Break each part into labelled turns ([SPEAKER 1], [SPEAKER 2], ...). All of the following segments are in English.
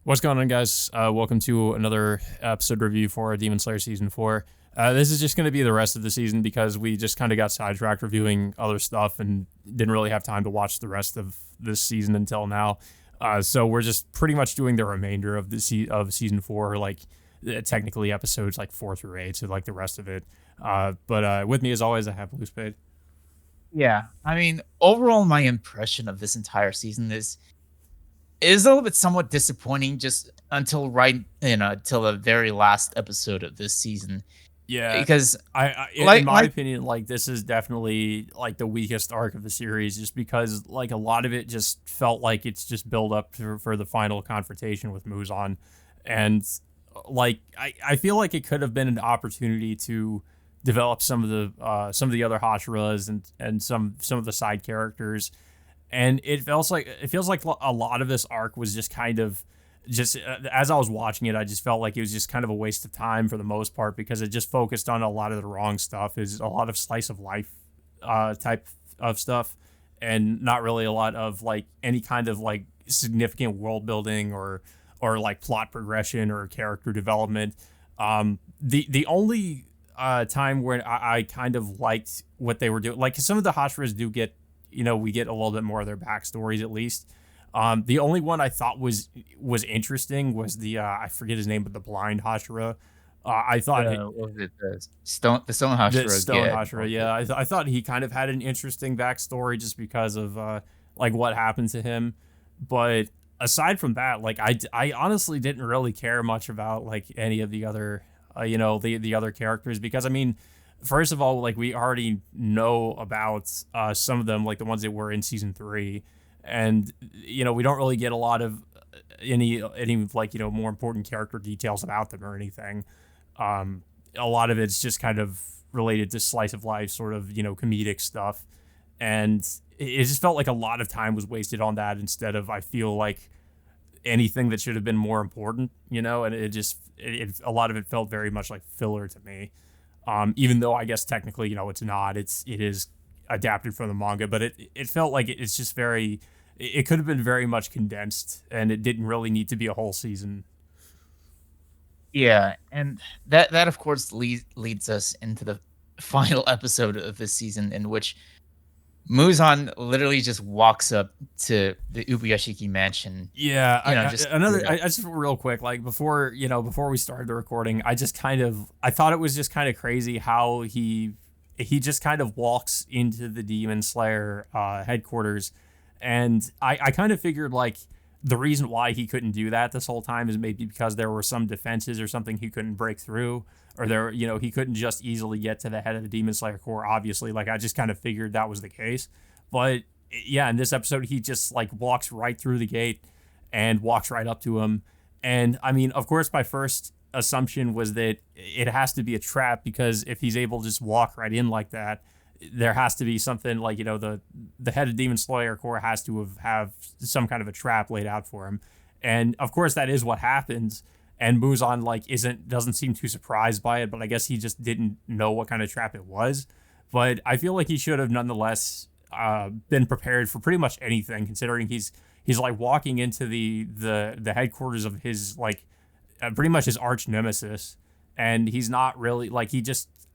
[SPEAKER 1] What's going on, guys? Welcome to another episode review for Demon Slayer Season 4. This is just going to be the rest of the season because we just kind of got sidetracked reviewing other stuff and didn't really have time to watch the rest of this season until now. So we're just pretty much doing the remainder of of Season 4, like technically episodes like 4 through 8, so like the rest of it. But with me, as always, I have Blue Spade.
[SPEAKER 2] Yeah, I mean, overall, my impression of this entire season is a little bit somewhat disappointing, just until till the very last episode of this season,
[SPEAKER 1] Yeah,
[SPEAKER 2] because
[SPEAKER 1] in
[SPEAKER 2] like
[SPEAKER 1] my
[SPEAKER 2] like
[SPEAKER 1] opinion, like this is definitely like the weakest arc of the series, just because like a lot of it just felt like it's just build up for the final confrontation with Muzan, and like I feel like it could have been an opportunity to develop some of the other Hashiras and some of the side characters, and it feels like a lot of this arc was just kind of just as I was watching it, I just felt like it was just kind of a waste of time for the most part because it just focused on a lot of the wrong stuff. Is a lot of slice of life type of stuff, and not really a lot of like any kind of like significant world building or like plot progression or character development. The only time where I kind of liked what they were doing, like some of the Hashiras do get, we get a little bit more of their backstories at least. The only one I thought was interesting was the I forget his name, but the blind Hashira. I thought
[SPEAKER 2] what was it, the Stone
[SPEAKER 1] the
[SPEAKER 2] Hashira
[SPEAKER 1] Stone
[SPEAKER 2] get.
[SPEAKER 1] Hashira, yeah, I thought he kind of had an interesting backstory just because of like what happened to him. But aside from that, like I honestly didn't really care much about like any of the other the other characters because I mean, first of all, like we already know about some of them, like the ones that were in season 3, and we don't really get a lot of any like more important character details about them or anything. A lot of it's just kind of related to slice of life sort of comedic stuff, and it just felt like a lot of time was wasted on that instead of, I feel like, anything that should have been more important, and a lot of it felt very much like filler to me. Even though I guess technically, it's not. It is adapted from the manga, but it felt like it's just very. It could have been very much condensed, and it didn't really need to be a whole season.
[SPEAKER 2] Yeah, and that of course leads us into the final episode of this season, in which Muzan literally just walks up to the Ubuyashiki mansion.
[SPEAKER 1] Yeah,
[SPEAKER 2] Just
[SPEAKER 1] I just real quick, like before we started the recording, I thought it was just kind of crazy how he just kind of walks into the Demon Slayer headquarters, and I kind of figured like the reason why he couldn't do that this whole time is maybe because there were some defenses or something he couldn't break through, or he couldn't just easily get to the head of the Demon Slayer Corps. Obviously, like I just kind of figured that was the case, but yeah, in this episode he just like walks right through the gate and walks right up to him. And I mean, of course, my first assumption was that it has to be a trap because if he's able to just walk right in like that, there has to be something like the head of Demon Slayer Corps has to have some kind of a trap laid out for him, and of course that is what happens. And Muzan like doesn't seem too surprised by it, but I guess he just didn't know what kind of trap it was. But I feel like he should have nonetheless been prepared for pretty much anything, considering he's like walking into the headquarters of his like pretty much his arch nemesis, and he's not really like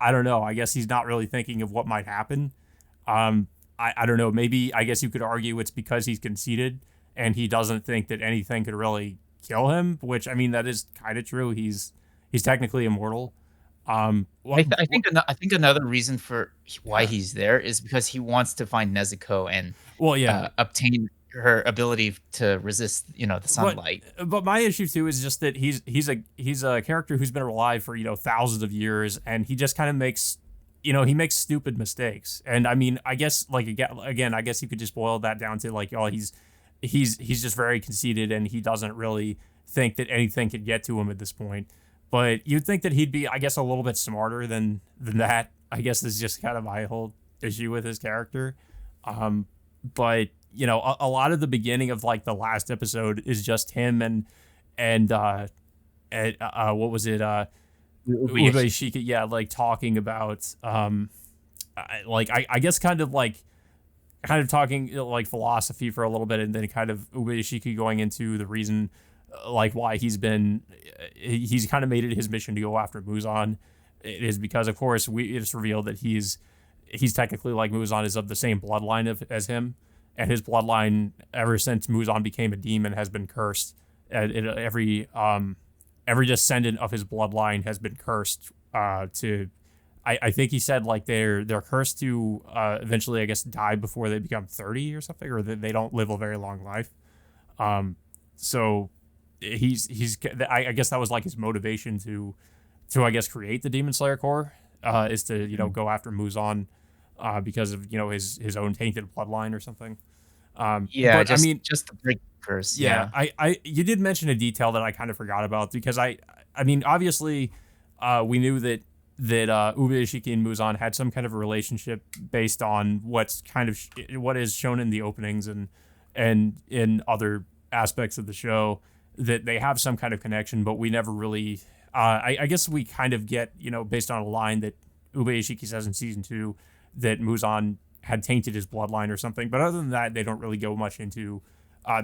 [SPEAKER 1] I don't know. I guess he's not really thinking of what might happen. I don't know. Maybe I guess you could argue it's because he's conceited and he doesn't think that anything could really kill him. Which I mean, that is kind of true. He's technically immortal. What?
[SPEAKER 2] I think another reason for why he's there is because he wants to find Nezuko and
[SPEAKER 1] Well, yeah.
[SPEAKER 2] obtain her ability to resist, the sunlight.
[SPEAKER 1] But my issue too is just that he's a character who's been alive for thousands of years, and he just kind of makes he makes stupid mistakes. And I mean, I guess like again, I guess you could just boil that down to like, oh, he's just very conceited, and he doesn't really think that anything could get to him at this point. But you'd think that he'd be, I guess, a little bit smarter than that. I guess is just kind of my whole issue with his character. But a lot of the beginning of like the last episode is just him and what was it, Ubeshiki, yeah, like talking about I guess kind of talking like philosophy for a little bit, and then kind of Ubeshiki going into the reason like why he's kind of made it his mission to go after Muzan. It is because, of course, it's revealed that he's technically like Muzan is of the same bloodline as him, and his bloodline ever since Muzan became a demon has been cursed. And every descendant of his bloodline has been cursed to. I think he said like they're cursed to eventually, I guess, die before they become 30 or something, or that they don't live a very long life. So he's I guess that was like his motivation to I guess create the Demon Slayer Corps, is to go after Muzan, because of his own tainted bloodline or something.
[SPEAKER 2] Yeah,
[SPEAKER 1] But I mean,
[SPEAKER 2] just the break curse.
[SPEAKER 1] yeah,
[SPEAKER 2] Yeah.
[SPEAKER 1] I you did mention a detail that I kind of forgot about, because I mean, obviously, we knew that Ube Ishiki and Muzan had some kind of a relationship based on what is shown in the openings and in other aspects of the show, that they have some kind of connection, but we never really. I guess we kind of get, based on a line that Ube Ishiki says in season 2, that Muzan had tainted his bloodline or something. But other than that, they don't really go much into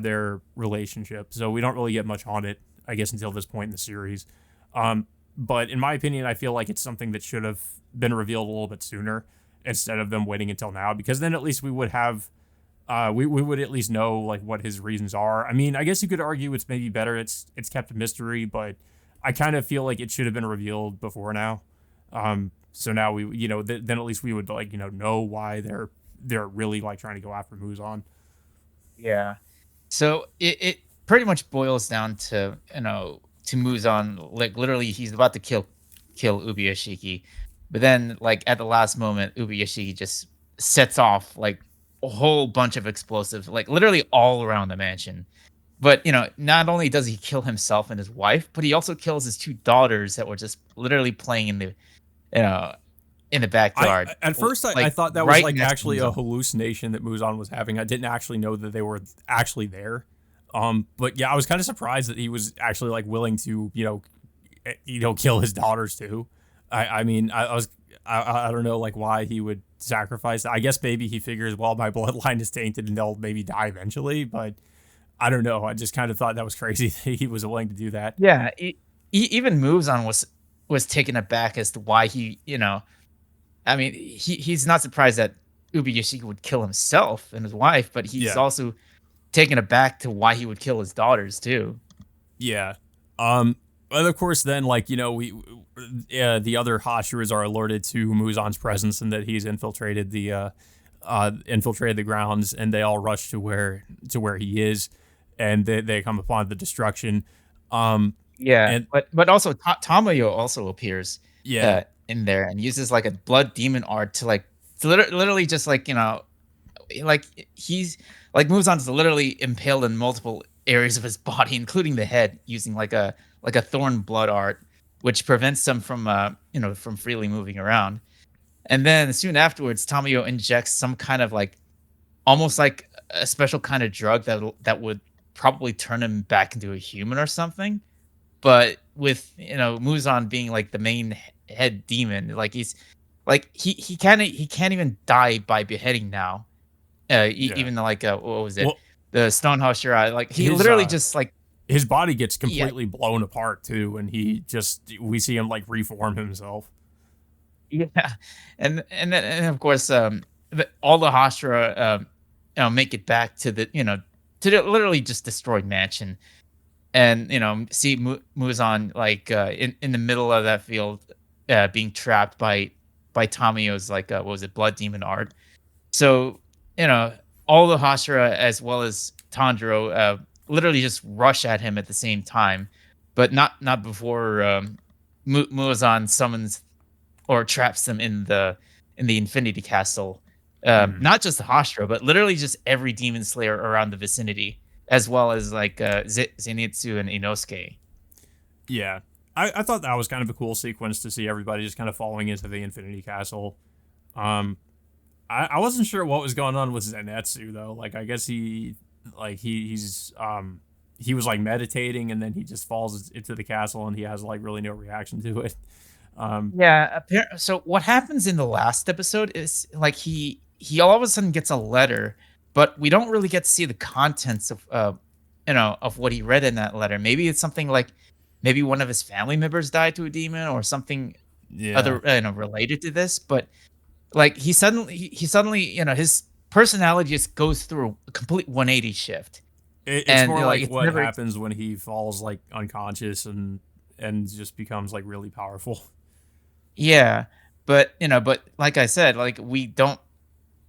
[SPEAKER 1] their relationship. So we don't really get much on it, I guess, until this point in the series. But in my opinion, I feel like it's something that should have been revealed a little bit sooner, instead of them waiting until now, because then at least we would have. We would at least know like what his reasons are. I mean, I guess you could argue it's maybe better it's kept a mystery, but I kind of feel like it should have been revealed before now. So now we, then at least we would like, know why they're really like trying to go after Muzan.
[SPEAKER 2] Yeah. So it pretty much boils down to to Muzan, like literally he's about to kill Ubiyashiki, but then like at the last moment Ubiyashiki just sets off like a whole bunch of explosives, like literally all around the mansion. But not only does he kill himself and his wife, but he also kills his two daughters that were just literally playing you know in the backyard.
[SPEAKER 1] At first I
[SPEAKER 2] Like
[SPEAKER 1] thought that was
[SPEAKER 2] right
[SPEAKER 1] like
[SPEAKER 2] next to
[SPEAKER 1] actually a
[SPEAKER 2] Muzan.
[SPEAKER 1] hallucination that Muzan was having. I didn't actually know that they were actually there. But yeah, I was kind of surprised that he was actually like willing to, kill his daughters too. I mean, I don't know like why he would sacrifice. I guess maybe he figures, well, my bloodline is tainted and they'll maybe die eventually. But I don't know. I just kind of thought that was crazy that he was willing to do that.
[SPEAKER 2] Yeah, even Muzan was taken aback as to why I mean, he's not surprised that Ubiyashiki would kill himself and his wife, but he's
[SPEAKER 1] Yeah.
[SPEAKER 2] also taken aback to why he would kill his daughters too.
[SPEAKER 1] Yeah. And of course, then like the other Hashiras are alerted to Muzan's presence and that he's infiltrated the grounds, and they all rush to where he is, and they come upon the destruction.
[SPEAKER 2] Yeah,
[SPEAKER 1] And
[SPEAKER 2] but also Tamayo also appears
[SPEAKER 1] yeah,
[SPEAKER 2] in there and uses like a blood demon art to literally just like he's like moves on to literally impaled in multiple areas of his body, including the head, using like a thorn blood art, which prevents them from from freely moving around. And then soon afterwards, Tamayo injects some kind of like almost like a special kind of drug that would probably turn him back into a human or something. But with Muzan being like the main head demon, like he's like he can't even die by beheading now.
[SPEAKER 1] yeah.
[SPEAKER 2] Even though, like what was it,
[SPEAKER 1] Well,
[SPEAKER 2] the Stone Hashira, like he
[SPEAKER 1] his
[SPEAKER 2] literally just like
[SPEAKER 1] his body gets
[SPEAKER 2] yeah,
[SPEAKER 1] completely blown apart too, and we see him like reform himself.
[SPEAKER 2] yeah, and of course all the Hashira make it back to the literally just destroyed mansion, and see Muzan like in the middle of that field, being trapped by Tamiyo's like what was it, blood demon art. So you know all the Hashira as well as Tanjiro literally just rush at him at the same time, but not before Muzan summons or traps them in the Infinity Castle.
[SPEAKER 1] Mm.
[SPEAKER 2] Not just the Hashira, but literally just every demon slayer around the vicinity, as well as like Zenitsu and Inosuke.
[SPEAKER 1] Yeah. I thought that was kind of a cool sequence to see everybody just kind of falling into the Infinity Castle. Um, I wasn't sure what was going on with Zenitsu though. Like I guess he was like meditating, and then he just falls into the castle and he has like really no reaction to it. Um,
[SPEAKER 2] Yeah. So what happens in the last episode is like he all of a sudden gets a letter, but we don't really get to see the contents of what he read in that letter. Maybe it's something like maybe one of his family members died to a demon or something
[SPEAKER 1] Yeah.
[SPEAKER 2] other related to this, but like he suddenly, his personality just goes through a complete 180 shift.
[SPEAKER 1] It's
[SPEAKER 2] And
[SPEAKER 1] more like
[SPEAKER 2] it's
[SPEAKER 1] what
[SPEAKER 2] never
[SPEAKER 1] happens when he falls like unconscious and just becomes like really powerful.
[SPEAKER 2] yeah, but like I said, like we don't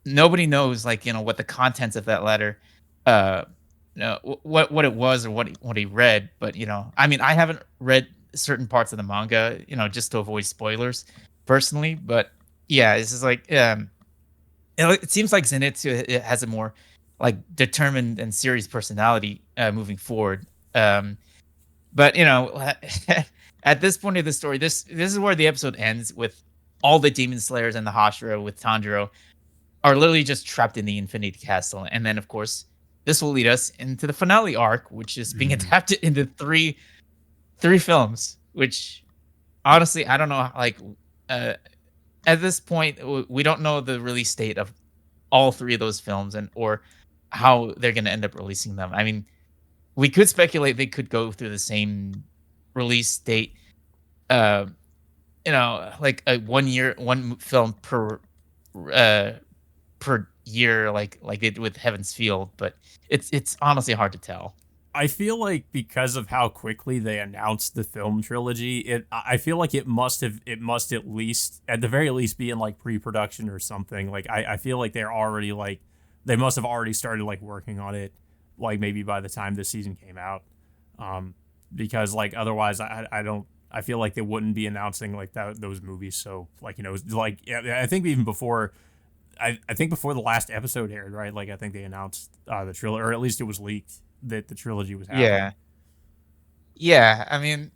[SPEAKER 2] nobody knows like, what the contents of that letter uh what it was or what he read, but I mean, I haven't read certain parts of the manga, just to avoid spoilers personally, but yeah, it's just like it seems like Zenitsu it has a more like determined and serious personality moving forward. But at this point of the story, this is where the episode ends with all the demon slayers and the Hashira with Tanjiro are literally just trapped in the Infinity Castle. And then, of course, this will lead us into the finale arc, which is being
[SPEAKER 1] Mhm.
[SPEAKER 2] adapted into three films. Which honestly, I don't know. Like uh, at this point, we don't know the release date of all three of those films, and or how they're going to end up releasing them. I mean, we could speculate they could go through the same release date. Uh, like a 1 year, film uh per year, like they did with Heaven's Field, but it's honestly hard to tell.
[SPEAKER 1] I feel like because of how quickly they announced the film trilogy, I feel like it must at least at the very least be in like pre-production or something. Like I feel like they're already like they must have already started like working on it like maybe by the time this season came out. Um because like otherwise I don't I feel like they wouldn't be announcing like those movies so like like yeah, I think even before I think before the last episode aired, right? Like I think they announced the trilogy, or at least it was leaked that the trilogy was happening.
[SPEAKER 2] Yeah. Yeah, I mean,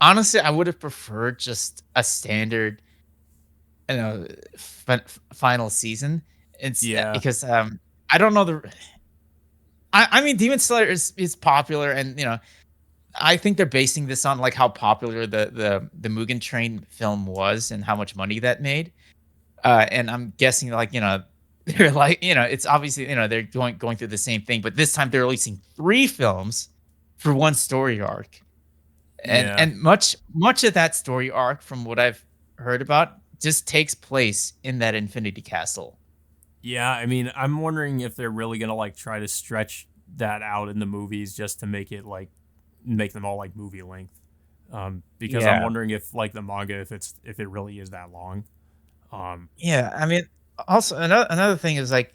[SPEAKER 2] honestly, I would have preferred just a standard, you know, final season. It's
[SPEAKER 1] Yeah,
[SPEAKER 2] because I don't know I mean, Demon Slayer is popular, and I think they're basing this on like how popular the Mugen Train film was and how much money that made. And I'm guessing like, they're like, it's obviously, they're going through the same thing, but this time they're releasing three films for one story arc. And
[SPEAKER 1] yeah,
[SPEAKER 2] and much of that story arc, from what I've heard about, just takes place in that Infinity Castle.
[SPEAKER 1] yeah. I mean, I'm wondering if they're really gonna like try to stretch that out in the movies just to make it like make them all like movie length. Because I'm
[SPEAKER 2] Yeah.
[SPEAKER 1] wondering if like the manga, if it really is that long. Um,
[SPEAKER 2] Yeah. I mean, also another thing is like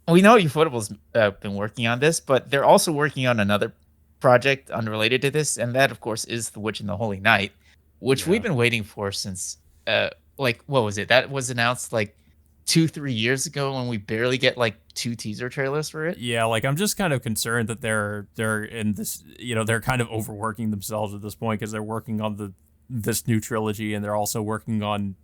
[SPEAKER 2] we know Ufotable's been working on this, but they're also working on another project unrelated to this, and that, of course, is The Witch and the Holy Knight, which we've
[SPEAKER 1] yeah,
[SPEAKER 2] been waiting for since, like, what was it? That was announced like 2-3 years ago, when we barely get like two teaser trailers for it.
[SPEAKER 1] yeah. Like I'm just kind of concerned that they're in this, they're kind of overworking themselves at this point because they're working on this new trilogy and they're also working on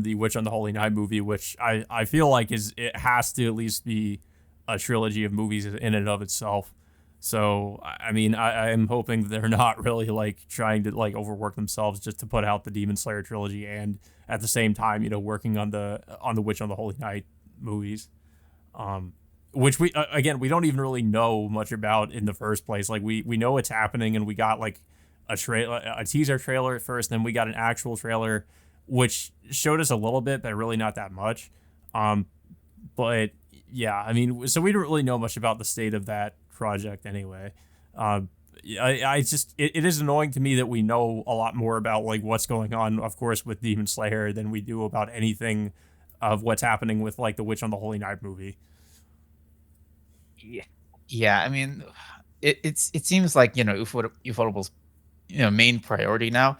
[SPEAKER 1] the Witch on the Holy Night movie, which I feel like it has to at least be a trilogy of movies in and of itself. So I mean I am hoping that they're not really like trying to like overwork themselves just to put out the Demon Slayer trilogy and at the same time working on the Witch on the Holy Night movies. Um, which we again we don't even really know much about in the first place. Like we know it's happening and we got like a teaser trailer at first, then we got an actual trailer which showed us a little bit, but really not that much. Um, but yeah, I mean, so we don't really know much about the state of that project anyway. Um, I just it is annoying to me that we know a lot more about like what's going on, of course, with Demon Slayer than we do about anything of what's happening with like the Witch on the Holy Night movie.
[SPEAKER 2] Yeah. Yeah, I mean, it seems like, Ufotable's, main priority now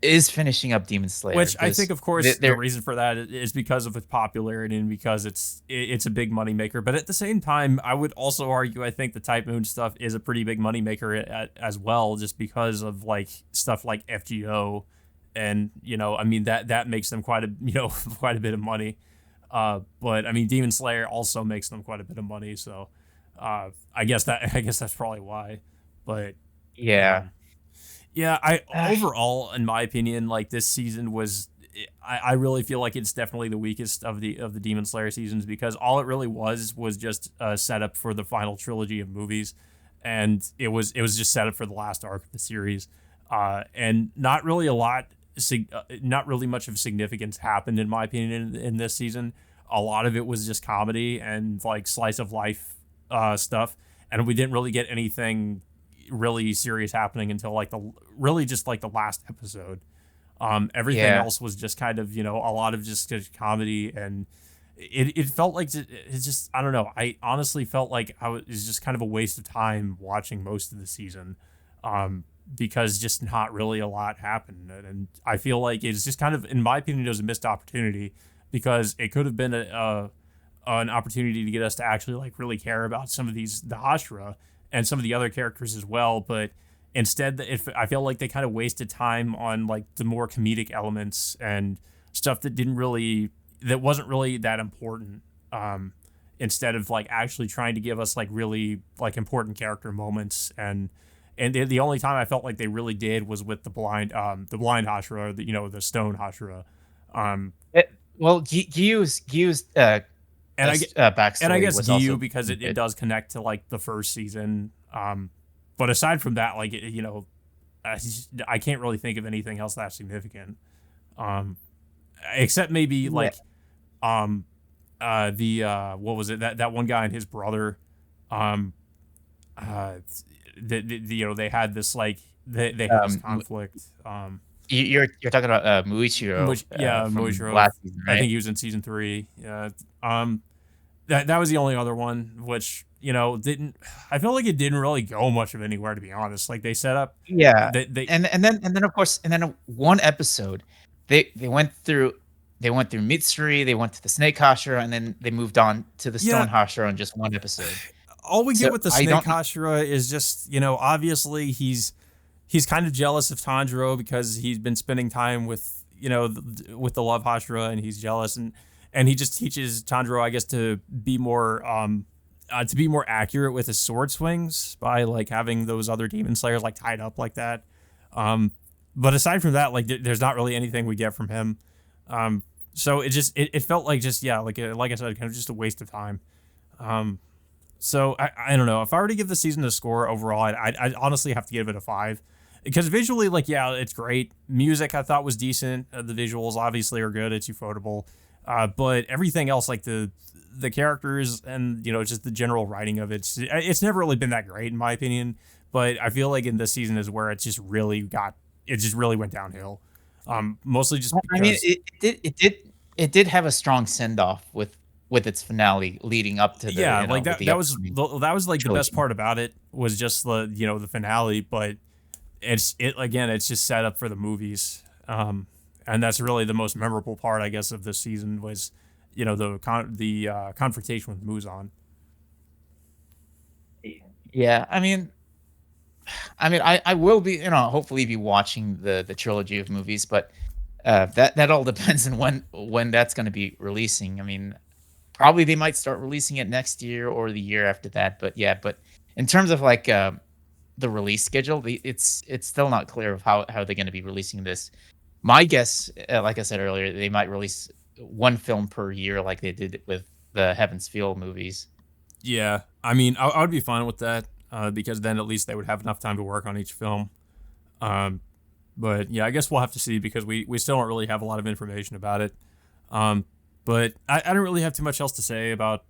[SPEAKER 2] is finishing up Demon Slayer,
[SPEAKER 1] Which I think,
[SPEAKER 2] because
[SPEAKER 1] of course, the
[SPEAKER 2] they're
[SPEAKER 1] reason for that is because of its popularity and because it's a big moneymaker. But at the same time, I would also argue I think the Type Moon stuff is a pretty big moneymaker as well, just because of like stuff like FGO, and I mean that makes them quite a quite a bit of money. But I mean Demon Slayer also makes them quite a bit of money, so I guess that's probably why. But
[SPEAKER 2] yeah.
[SPEAKER 1] um, yeah, I overall, in my opinion, like this season was. I really feel like it's definitely the weakest of the Demon Slayer seasons because all it really was just a setup for the final trilogy of movies, and it was just set up for the last arc of the series, and not really a lot, not really much of significance happened in my opinion in this season. A lot of it was just comedy and like slice of life stuff, and we didn't really get anything really serious happening until like the really just like the last episode. Everything
[SPEAKER 2] Yeah.
[SPEAKER 1] else was just kind of, a lot of just comedy, and it felt like it's just, I don't know. I honestly felt like it was just kind of a waste of time watching most of the season, because just not really a lot happened. And I feel like it's just kind of, in my opinion, it was a missed opportunity because it could have been an opportunity to get us to actually like really care about some of the Hashira and some of the other characters as well. But instead, if I feel like they kind of wasted time on like the more comedic elements and stuff that wasn't really that important. Instead of like actually trying to give us like really like important character moments, and the only time I felt like they really did was with the blind Hashira, or the stone Hashira. Um,
[SPEAKER 2] Well, Gyu's
[SPEAKER 1] and I get and I
[SPEAKER 2] backstory
[SPEAKER 1] guess
[SPEAKER 2] was
[SPEAKER 1] Giyu
[SPEAKER 2] also
[SPEAKER 1] because
[SPEAKER 2] pretty
[SPEAKER 1] it
[SPEAKER 2] good.
[SPEAKER 1] does connect to like the first season. But aside from that, like I can't really think of anything else that significant. Um, except maybe
[SPEAKER 2] Yeah.
[SPEAKER 1] like um the what was it, that one guy and his brother, um uh they had this like they had this
[SPEAKER 2] Um,
[SPEAKER 1] conflict.
[SPEAKER 2] you're talking about Muichiro
[SPEAKER 1] Which, yeah,
[SPEAKER 2] from
[SPEAKER 1] Mojiro,
[SPEAKER 2] last season,
[SPEAKER 1] I
[SPEAKER 2] right?
[SPEAKER 1] think he was in season 3. Yeah. um that was the only other one which, didn't, I feel like it didn't really go much of anywhere, to be honest. Like they set up
[SPEAKER 2] Yeah,
[SPEAKER 1] they
[SPEAKER 2] and then of course, and then one episode, they went through Mitsuri, they went to the Snake Hashira, and then they moved on to the
[SPEAKER 1] yeah,
[SPEAKER 2] Stone Hashira in just one episode.
[SPEAKER 1] all we get
[SPEAKER 2] So
[SPEAKER 1] with the
[SPEAKER 2] I
[SPEAKER 1] Snake
[SPEAKER 2] don't.
[SPEAKER 1] Hashira is just, obviously he's kind of jealous of Tanjiro because he's been spending time with, with the Love Hashira, and he's jealous, and he just teaches Tanjiro, I guess, to be more accurate with his sword swings by like having those other demon slayers like tied up like that. Um, but aside from that, like there's not really anything we get from him. So it felt like just, yeah, like I said, kind of just a waste of time. Um, so I don't know if I were to give the season a score overall, I'd honestly have to give it a 5 because visually, like, yeah, it's great. Music I thought was decent. The visuals obviously are good. It's ufotable. But everything else, like the characters and just the general writing of it's never really been that great in my opinion. But I feel like in this season is where it just really went downhill. Mostly just
[SPEAKER 2] Well, I mean,
[SPEAKER 1] because,
[SPEAKER 2] it did have a strong send off with its finale leading up to the
[SPEAKER 1] yeah, like
[SPEAKER 2] with
[SPEAKER 1] that
[SPEAKER 2] the upcoming
[SPEAKER 1] that was like the best
[SPEAKER 2] trilogy.
[SPEAKER 1] part about it was just the finale. But it's just set up for the movies. And that's really the most memorable part, I guess, of this season was, the confrontation with Muzan.
[SPEAKER 2] Yeah, I will be, hopefully be watching the trilogy of movies, but that all depends on when that's going to be releasing. I mean, probably they might start releasing it next year or the year after that. But yeah, but in terms of like the release schedule, it's still not clear of how they're going to be releasing this. My guess, like I said earlier, they might release one film per year, like they did with the Heaven's Feel movies.
[SPEAKER 1] Yeah, I mean, I would be fine with that, because then at least they would have enough time to work on each film. Um, but yeah, I guess we'll have to see because we still don't really have a lot of information about it. Um, but I don't really have too much else to say about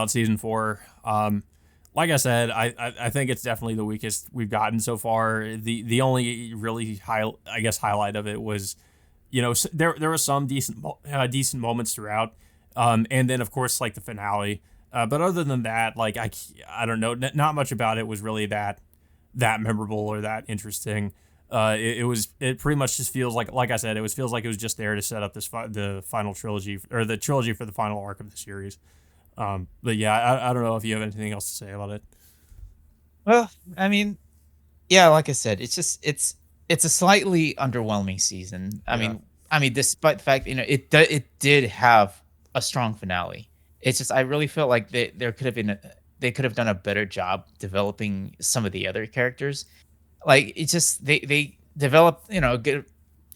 [SPEAKER 1] season 4. Like I said, I think it's definitely the weakest we've gotten so far. The only really I guess highlight of it was, there were some decent moments throughout, and then of course like the finale. But other than that, like I don't know, not much about it was really that memorable or that interesting. It pretty much just feels like I said, feels like it was just there to set up the final trilogy, or the trilogy for the final arc of the series. But yeah, I don't know if you have anything else to say about it.
[SPEAKER 2] Well, I mean, yeah, like I said, it's a slightly underwhelming season.
[SPEAKER 1] Yeah.
[SPEAKER 2] Despite the fact, it did have a strong finale. It's just I really felt like they could have done a better job developing some of the other characters. Like it's just they developed, good.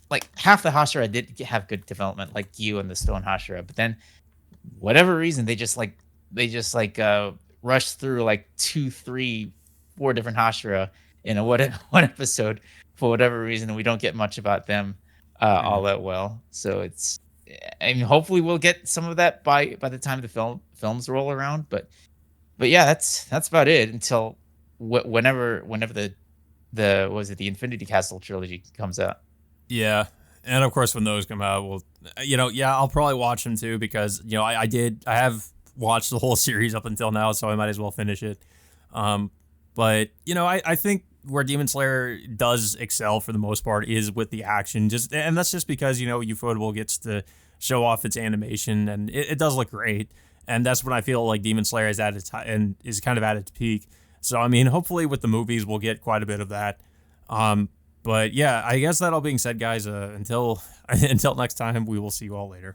[SPEAKER 2] like half the Hashira did have good development, like you and the Stone Hashira, but then whatever reason they just rushed through like 2, 3, 4 different Hashira in a one episode for whatever reason, and we don't get much about them all that well. So it's, I mean, hopefully we'll get some of that by the time the films roll around. But yeah, that's about it until whenever the was it the Infinity Castle trilogy comes out.
[SPEAKER 1] Yeah. And of course, when those come out, well, yeah, I'll probably watch them too because, I have watched the whole series up until now, so I might as well finish it. But, I think where Demon Slayer does excel for the most part is with the action. And that's just because, Ufotable gets to show off its animation and it does look great. And that's when I feel like Demon Slayer is at its and is kind of at its peak. So, I mean, hopefully with the movies, we'll get quite a bit of that. But yeah, I guess that all being said, guys, until until next time, we will see you all later.